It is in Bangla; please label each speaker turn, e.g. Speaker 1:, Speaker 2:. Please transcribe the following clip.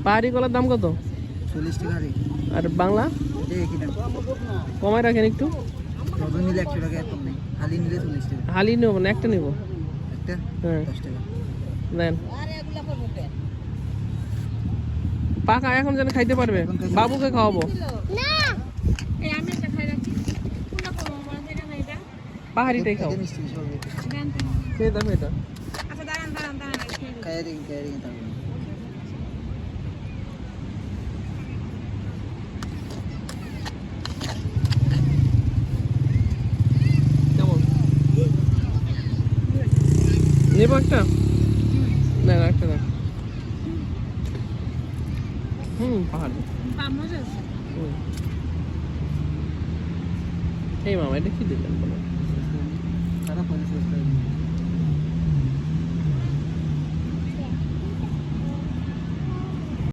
Speaker 1: পাহাড়ি কলার দাম কত?
Speaker 2: 40 টাকা।
Speaker 1: আর বাংলা কমায় রাখেন একটু।
Speaker 2: ডজন নিলে 100 টাকা কম নেই, হালি নিলে 40 টাকা।
Speaker 1: হালি নেবো না, একটা নেবো।
Speaker 2: একটা
Speaker 1: হ্যাঁ
Speaker 2: 10 টাকা
Speaker 1: দেন। পাকা এখন যেন খাইতে পারবে, বাবুকে খাওয়াবো। পাহাড়িটাই খাও,
Speaker 2: মিষ্টি সব
Speaker 1: খেয়ে দেখো এটা।
Speaker 2: খাইয়ে দেখি তারপর
Speaker 1: কেমন নেবো একটা? না একটা না। পাহাড়ি। এই মামা এটা কি দিলেন বলো?
Speaker 2: খারাপ হয়েছে।